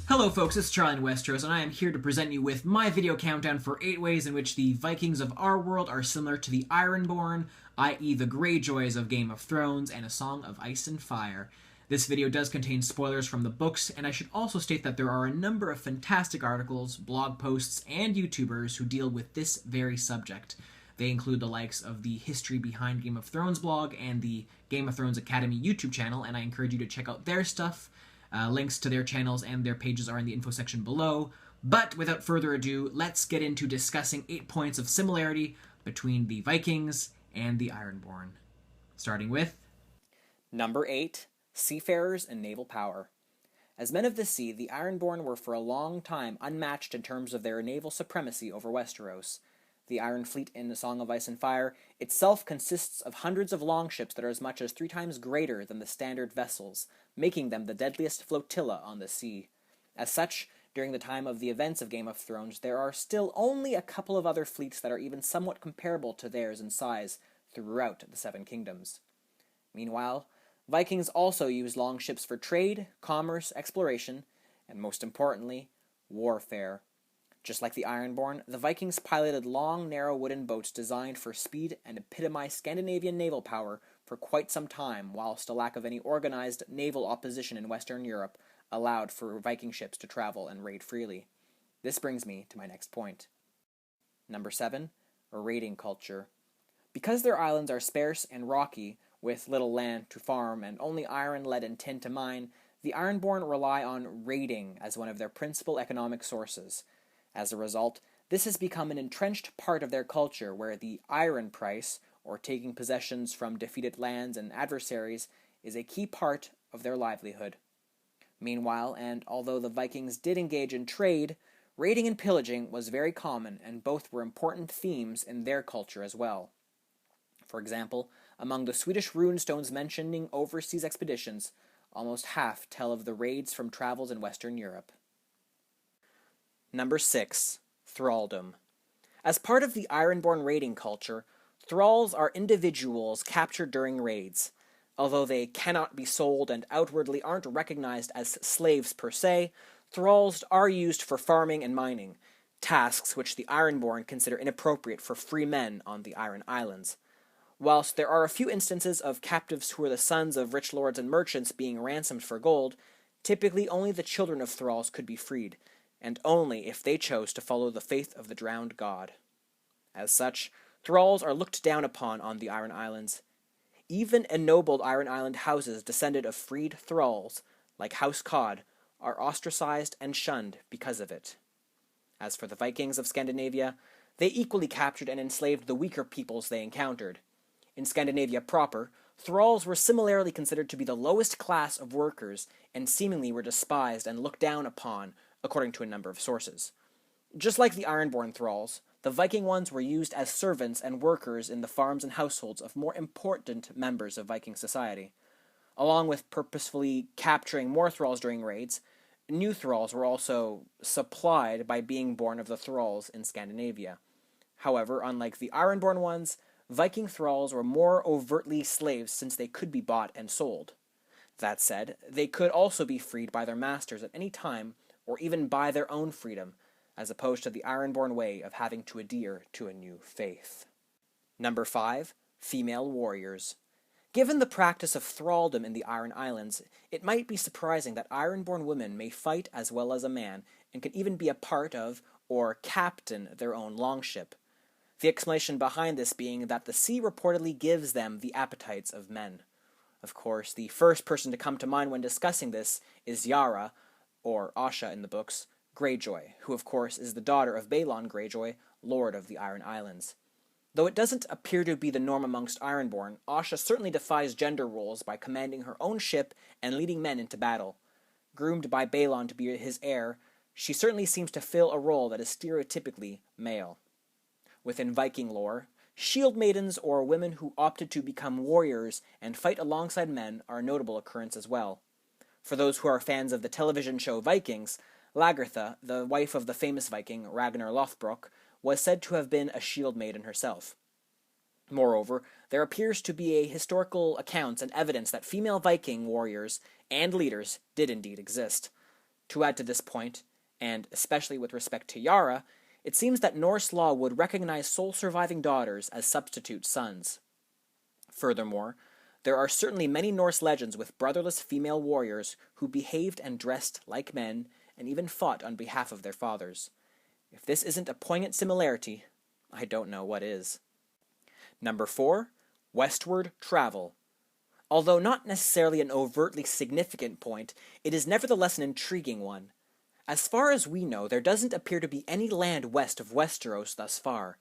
Hello folks, it's Charlie in Westeros, and I am here to present you with my video countdown for 8 ways in which the Vikings of our world are similar to the Ironborn, i.e. the Greyjoys of Game of Thrones and A Song of Ice and Fire. This video does contain spoilers from the books, and I should also state that there are a number of fantastic articles, blog posts, and YouTubers who deal with this very subject. They include the likes of the History Behind Game of Thrones blog and the Game of Thrones Academy YouTube channel, and I encourage you to check out their stuff. Links to their channels and their pages are in the info section below. But without further ado, let's get into discussing 8 points of similarity between the Vikings and the Ironborn. Starting with Number 8. Seafarers and Naval Power. As men of the sea, the Ironborn were for a long time unmatched in terms of their naval supremacy over Westeros. The Iron Fleet in The Song of Ice and Fire itself consists of hundreds of longships that are as much as 3 times greater than the standard vessels, making them the deadliest flotilla on the sea. As such, during the time of the events of Game of Thrones, there are still only a couple of other fleets that are even somewhat comparable to theirs in size throughout the Seven Kingdoms. Meanwhile, Vikings also used longships for trade, commerce, exploration, and most importantly, warfare. Just like the Ironborn, the Vikings piloted long, narrow wooden boats designed for speed and epitomized Scandinavian naval power for quite some time, whilst a lack of any organized naval opposition in Western Europe allowed for Viking ships to travel and raid freely. This brings me to my next point. Number 7. Raiding culture. Because their islands are sparse and rocky, with little land to farm and only iron, lead, and tin to mine, the Ironborn rely on raiding as one of their principal economic sources. As a result, this has become an entrenched part of their culture where the iron price, or taking possessions from defeated lands and adversaries, is a key part of their livelihood. Meanwhile, and although the Vikings did engage in trade, raiding and pillaging was very common, and both were important themes in their culture as well. For example, among the Swedish runestones mentioning overseas expeditions, almost half tell of the raids from travels in Western Europe. Number 6. Thraldom. As part of the Ironborn raiding culture, thralls are individuals captured during raids. Although they cannot be sold and outwardly aren't recognized as slaves per se, thralls are used for farming and mining, tasks which the Ironborn consider inappropriate for free men on the Iron Islands. Whilst there are a few instances of captives who are the sons of rich lords and merchants being ransomed for gold, typically only the children of thralls could be freed, and only if they chose to follow the faith of the drowned god. As such, thralls are looked down upon on the Iron Islands. Even ennobled Iron Island houses descended of freed thralls, like House Cod, are ostracized and shunned because of it. As for the Vikings of Scandinavia, they equally captured and enslaved the weaker peoples they encountered. In Scandinavia proper, thralls were similarly considered to be the lowest class of workers, and seemingly were despised and looked down upon, according to a number of sources. Just like the Ironborn thralls, the Viking ones were used as servants and workers in the farms and households of more important members of Viking society. Along with purposefully capturing more thralls during raids, new thralls were also supplied by being born of the thralls in Scandinavia. However, unlike the Ironborn ones, Viking thralls were more overtly slaves since they could be bought and sold. That said, they could also be freed by their masters at any time, or even by their own freedom, as opposed to the Ironborn way of having to adhere to a new faith. Number 5. Female warriors. Given the practice of thraldom in the Iron Islands, it might be surprising that Ironborn women may fight as well as a man, and can even be a part of, or captain, their own longship. The explanation behind this being that the sea reportedly gives them the appetites of men. Of course, the first person to come to mind when discussing this is Yara, or Asha in the books, Greyjoy, who of course is the daughter of Balon Greyjoy, Lord of the Iron Islands. Though it doesn't appear to be the norm amongst Ironborn, Asha certainly defies gender roles by commanding her own ship and leading men into battle. Groomed by Balon to be his heir, she certainly seems to fill a role that is stereotypically male. Within Viking lore, shield maidens or women who opted to become warriors and fight alongside men are a notable occurrence as well. For those who are fans of the television show Vikings, Lagertha, the wife of the famous Viking Ragnar Lothbrok, was said to have been a shield maiden herself. Moreover, there appears to be a historical accounts and evidence that female Viking warriors and leaders did indeed exist. To add to this point, and especially with respect to Yara, it seems that Norse law would recognize sole surviving daughters as substitute sons. Furthermore, there are certainly many Norse legends with brotherless female warriors who behaved and dressed like men and even fought on behalf of their fathers. If this isn't a poignant similarity, I don't know what is. Number 4, Westward Travel. Although not necessarily an overtly significant point, it is nevertheless an intriguing one. As far as we know, there doesn't appear to be any land west of Westeros thus far.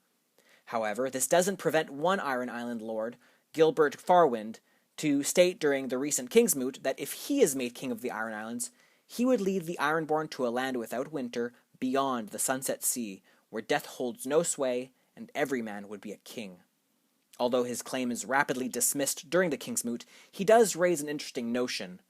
However, this doesn't prevent one Iron Island lord, Gilbert Farwind, to state during the recent Kingsmoot that if he is made king of the Iron Islands, he would lead the Ironborn to a land without winter, beyond the Sunset Sea, where death holds no sway, and every man would be a king. Although his claim is rapidly dismissed during the Kingsmoot, he does raise an interesting notion.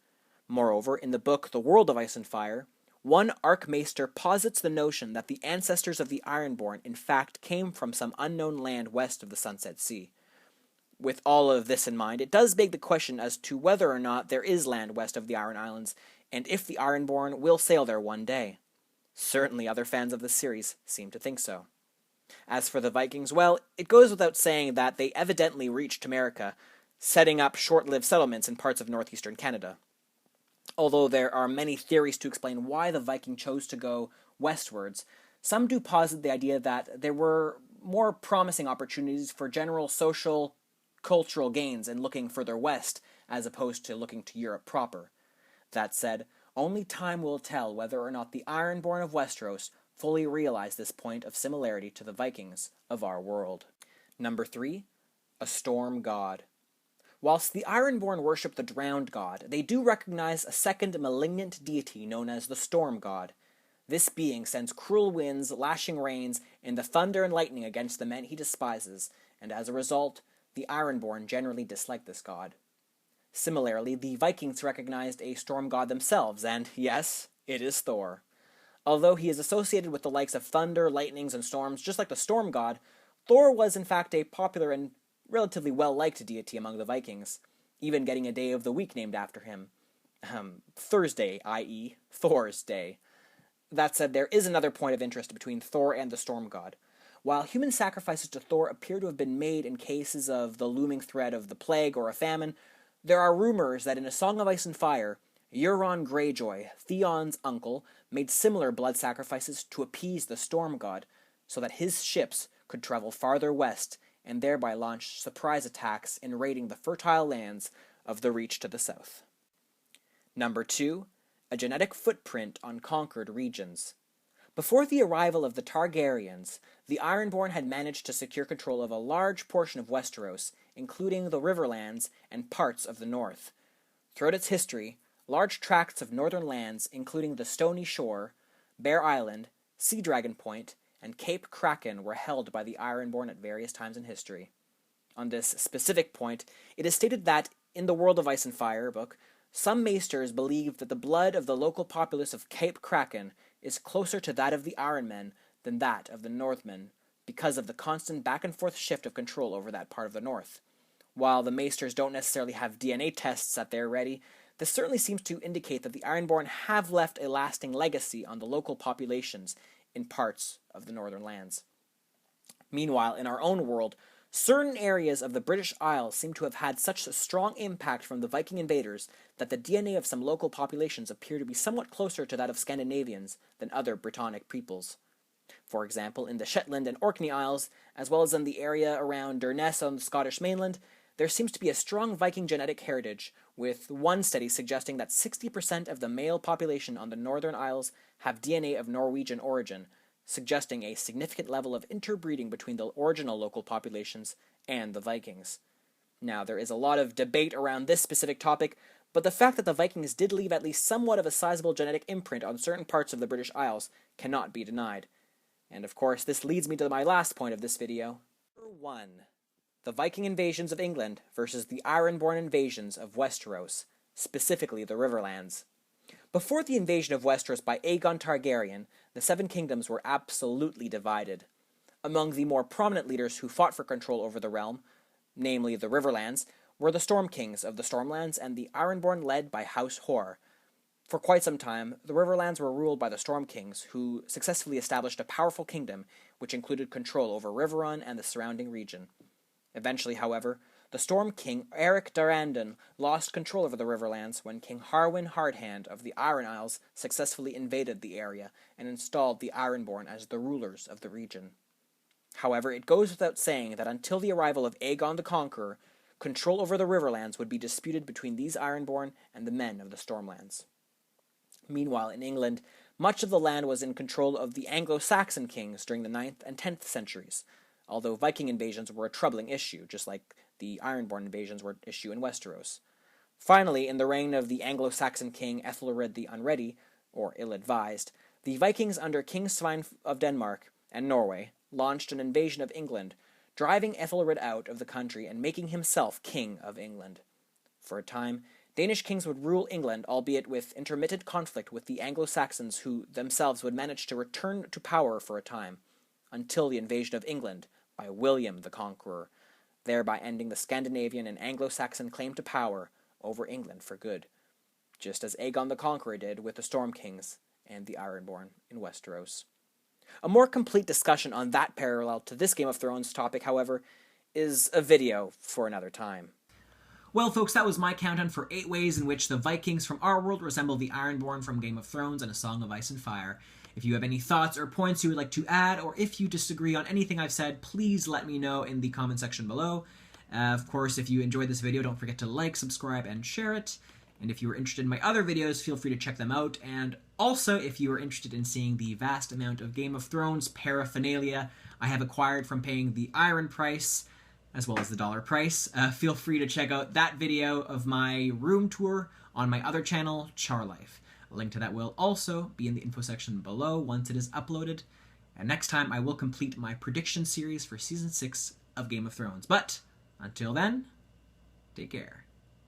Moreover, in the book The World of Ice and Fire, one Archmaester posits the notion that the ancestors of the Ironborn in fact came from some unknown land west of the Sunset Sea. With all of this in mind, it does beg the question as to whether or not there is land west of the Iron Islands, and if the Ironborn will sail there one day. Certainly other fans of the series seem to think so. As for the Vikings, well, it goes without saying that they evidently reached America, setting up short-lived settlements in parts of northeastern Canada. Although there are many theories to explain why the Viking chose to go westwards, some do posit the idea that there were more promising opportunities for general social, cultural gains in looking further west, as opposed to looking to Europe proper. That said, only time will tell whether or not the Ironborn of Westeros fully realize this point of similarity to the Vikings of our world. Number 3, a storm god. Whilst the Ironborn worship the drowned god, they do recognize a second malignant deity known as the storm god. This being sends cruel winds, lashing rains, and the thunder and lightning against the men he despises, and as a result, the Ironborn generally dislike this god. Similarly, the Vikings recognized a storm god themselves, and yes, it is Thor. Although he is associated with the likes of thunder, lightnings, and storms, just like the storm god, Thor was in fact a popular and relatively well-liked deity among the Vikings, even getting a day of the week named after him. Thursday, i.e., Thor's Day. That said, there is another point of interest between Thor and the storm god. While human sacrifices to Thor appear to have been made in cases of the looming threat of the plague or a famine, there are rumors that in A Song of Ice and Fire, Euron Greyjoy, Theon's uncle, made similar blood sacrifices to appease the storm god, so that his ships could travel farther west and thereby launch surprise attacks in raiding the fertile lands of the Reach to the south. Number 2, a genetic footprint on conquered regions. Before the arrival of the Targaryens, the Ironborn had managed to secure control of a large portion of Westeros, including the Riverlands and parts of the north. Throughout its history, large tracts of northern lands, including the Stony Shore, Bear Island, Sea Dragon Point, and Cape Kraken, were held by the Ironborn at various times in history. On this specific point, it is stated that, in the World of Ice and Fire book, some maesters believe that the blood of the local populace of Cape Kraken is closer to that of the Ironmen than that of the Northmen, because of the constant back-and-forth shift of control over that part of the north. While the maesters don't necessarily have DNA tests at their ready, this certainly seems to indicate that the Ironborn have left a lasting legacy on the local populations in parts of the northern lands. Meanwhile, in our own world, certain areas of the British Isles seem to have had such a strong impact from the Viking invaders that the DNA of some local populations appear to be somewhat closer to that of Scandinavians than other Brittonic peoples. For example, in the Shetland and Orkney Isles, as well as in the area around Durness on the Scottish mainland, there seems to be a strong Viking genetic heritage, with one study suggesting that 60% of the male population on the Northern Isles have DNA of Norwegian origin, suggesting a significant level of interbreeding between the original local populations and the Vikings. Now, there is a lot of debate around this specific topic, but the fact that the Vikings did leave at least somewhat of a sizable genetic imprint on certain parts of the British Isles cannot be denied. And of course, this leads me to my last point of this video. Number 1. The Viking invasions of England versus the Ironborn invasions of Westeros, specifically the Riverlands. Before the invasion of Westeros by Aegon Targaryen, the Seven Kingdoms were absolutely divided. Among the more prominent leaders who fought for control over the realm, namely the Riverlands, were the Storm Kings of the Stormlands and the Ironborn led by House Hoare. For quite some time, the Riverlands were ruled by the Storm Kings, who successfully established a powerful kingdom which included control over Riverrun and the surrounding region. Eventually, however, the Storm King Eric Durrandon lost control over the Riverlands when King Harwin Hardhand of the Iron Isles successfully invaded the area and installed the Ironborn as the rulers of the region. However, it goes without saying that until the arrival of Aegon the Conqueror, control over the Riverlands would be disputed between these Ironborn and the men of the Stormlands. Meanwhile, in England, much of the land was in control of the Anglo-Saxon kings during the 9th and 10th centuries, although Viking invasions were a troubling issue, just like the Ironborn invasions were an issue in Westeros. Finally, in the reign of the Anglo-Saxon king Ethelred the Unready, or ill-advised, the Vikings under King Svein of Denmark and Norway launched an invasion of England, driving Ethelred out of the country and making himself king of England. For a time, Danish kings would rule England, albeit with intermittent conflict with the Anglo-Saxons, who themselves would manage to return to power for a time, until the invasion of England by William the Conqueror, thereby ending the Scandinavian and Anglo-Saxon claim to power over England for good, just as Aegon the Conqueror did with the Storm Kings and the Ironborn in Westeros. A more complete discussion on that parallel to this Game of Thrones topic, however, is a video for another time. Well, folks, that was my countdown for 8 ways in which the Vikings from our world resemble the Ironborn from Game of Thrones and A Song of Ice and Fire. If you have any thoughts or points you would like to add, or if you disagree on anything I've said, please let me know in the comment section below. Of course, if you enjoyed this video, don't forget to like, subscribe, and share it. And if you are interested in my other videos, feel free to check them out. And also, if you are interested in seeing the vast amount of Game of Thrones paraphernalia I have acquired from paying the iron price, as well as the dollar price, feel free to check out that video of my room tour on my other channel, Charlife. A link to that will also be in the info section below once it is uploaded. And next time I will complete my prediction series for Season 6 of Game of Thrones. But until then, take care.